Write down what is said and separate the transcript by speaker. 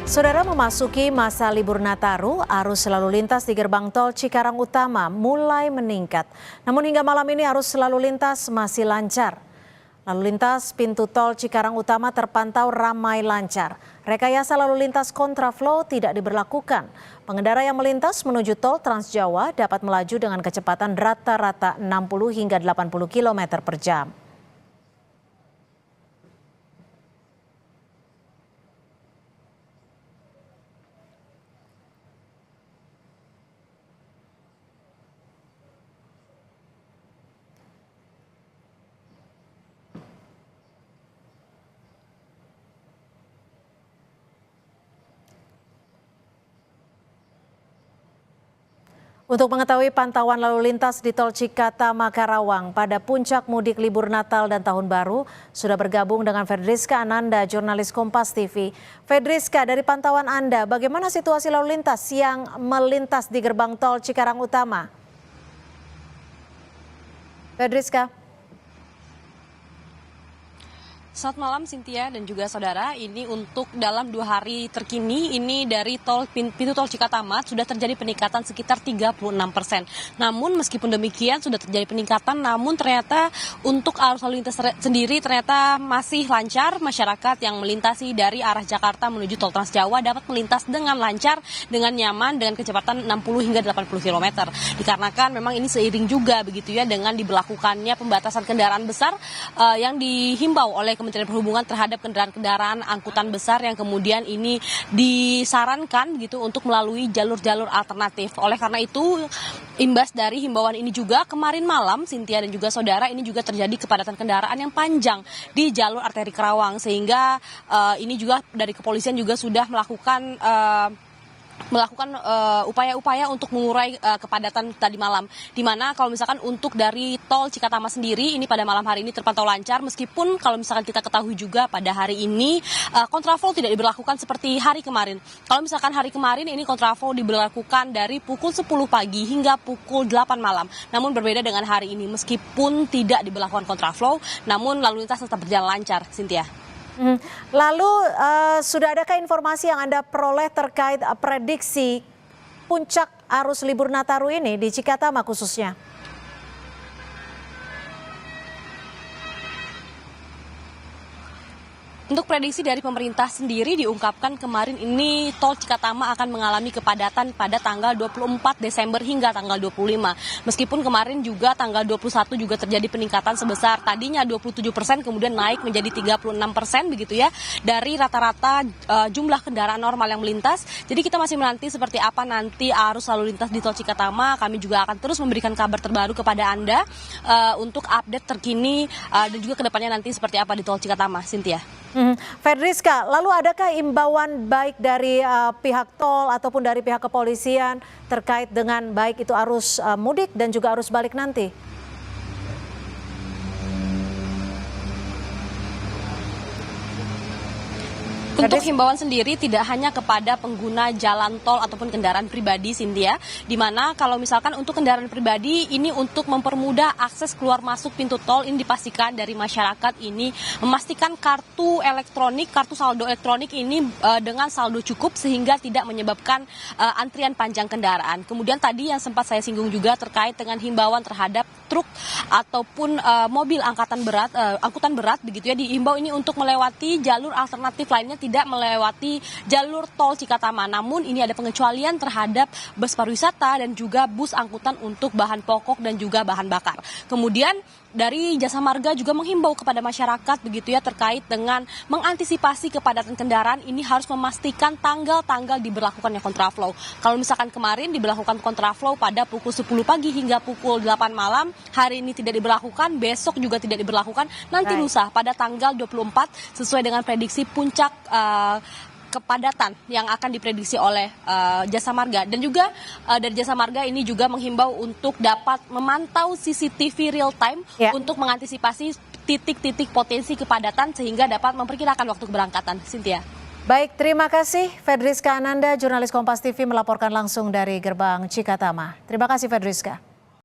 Speaker 1: Saudara, memasuki masa libur Nataru, arus lalu lintas di gerbang tol Cikarang Utama mulai meningkat. Namun hingga malam ini arus lalu lintas masih lancar. Lalu lintas pintu tol Cikarang Utama terpantau ramai lancar. Rekayasa lalu lintas kontraflow tidak diberlakukan. Pengendara yang melintas menuju tol Trans Jawa dapat melaju dengan kecepatan rata-rata 60 hingga 80 km per jam. Untuk mengetahui pantauan lalu lintas di tol Cikatama Karawang pada puncak mudik libur Natal dan Tahun Baru, sudah bergabung dengan Fedriska Ananda, jurnalis Kompas TV. Fedriska, dari pantauan Anda, bagaimana situasi lalu lintas yang melintas di gerbang tol Cikarang Utama? Fedriska.
Speaker 2: Selamat malam Cynthia dan juga saudara, ini untuk dalam 2 hari terkini ini dari pintu tol Cikatama sudah terjadi peningkatan sekitar 36%. Namun meskipun demikian sudah terjadi peningkatan, namun ternyata untuk arus lalu lintas sendiri ternyata masih lancar. Masyarakat yang melintasi dari arah Jakarta menuju tol Trans Jawa dapat melintas dengan lancar, dengan nyaman, dengan kecepatan 60 hingga 80 km. Dikarenakan memang ini seiring juga begitu ya dengan diberlakukannya pembatasan kendaraan besar yang dihimbau oleh Kementerian Perhubungan terhadap kendaraan-kendaraan angkutan besar yang kemudian ini disarankan gitu untuk melalui jalur-jalur alternatif. Oleh karena itu, imbas dari himbauan ini juga kemarin malam, Cynthia dan juga saudara, ini juga terjadi kepadatan kendaraan yang panjang di jalur arteri Karawang, sehingga ini juga dari kepolisian juga sudah melakukan upaya-upaya untuk mengurai kepadatan tadi malam. Di mana kalau misalkan untuk dari tol Cikatama sendiri ini pada malam hari ini terpantau lancar, meskipun kalau misalkan kita ketahui juga pada hari ini kontraflow tidak diberlakukan seperti hari kemarin. Kalau misalkan hari kemarin ini kontraflow diberlakukan dari pukul 10 pagi hingga pukul 8 malam. Namun berbeda dengan hari ini, meskipun tidak diberlakukan kontraflow, namun lalu lintas tetap berjalan lancar, Cynthia.
Speaker 1: Lalu sudah adakah informasi yang Anda peroleh terkait prediksi puncak arus libur Nataru ini di Cikatama khususnya?
Speaker 2: Untuk prediksi dari pemerintah sendiri diungkapkan kemarin ini tol Cikatama akan mengalami kepadatan pada tanggal 24 Desember hingga tanggal 25. Meskipun kemarin juga tanggal 21 juga terjadi peningkatan sebesar tadinya 27% kemudian naik menjadi 36% begitu ya dari rata-rata jumlah kendaraan normal yang melintas. Jadi kita masih menanti seperti apa nanti arus lalu lintas di tol Cikatama. Kami juga akan terus memberikan kabar terbaru kepada Anda untuk update terkini dan juga kedepannya nanti seperti apa di tol Cikatama, Cynthia.
Speaker 1: Fedriska, lalu adakah imbauan baik dari pihak tol ataupun dari pihak kepolisian terkait dengan baik itu arus mudik dan juga arus balik nanti?
Speaker 2: Untuk himbauan sendiri tidak hanya kepada pengguna jalan tol ataupun kendaraan pribadi, Cynthia, di mana kalau misalkan untuk kendaraan pribadi ini untuk mempermudah akses keluar masuk pintu tol, ini dipastikan dari masyarakat ini memastikan kartu saldo elektronik ini dengan saldo cukup sehingga tidak menyebabkan antrian panjang kendaraan. Kemudian tadi yang sempat saya singgung juga terkait dengan himbauan terhadap truk ataupun mobil angkutan berat begitu ya, diimbau ini untuk melewati jalur alternatif lainnya, tidak melewati jalur tol Cikatama. Namun ini ada pengecualian terhadap bus pariwisata dan juga bus angkutan untuk bahan pokok dan juga bahan bakar. Kemudian dari Jasa Marga juga menghimbau kepada masyarakat begitu ya terkait dengan mengantisipasi kepadatan kendaraan, ini harus memastikan tanggal-tanggal diberlakukannya kontraflow. Kalau misalkan kemarin diberlakukan kontraflow pada pukul 10 pagi hingga pukul 8 malam, hari ini tidak diberlakukan, besok juga tidak diberlakukan, nanti lusa pada tanggal 24 sesuai dengan prediksi puncak kepadatan yang akan diprediksi oleh Jasa Marga. Dan juga dari Jasa Marga ini juga menghimbau untuk dapat memantau CCTV real time untuk mengantisipasi titik-titik potensi kepadatan sehingga dapat memperkirakan waktu keberangkatan. Cynthia.
Speaker 1: Baik, terima kasih Fedriska Ananda, jurnalis Kompas TV melaporkan langsung dari gerbang Cikatama. Terima kasih Fedriska.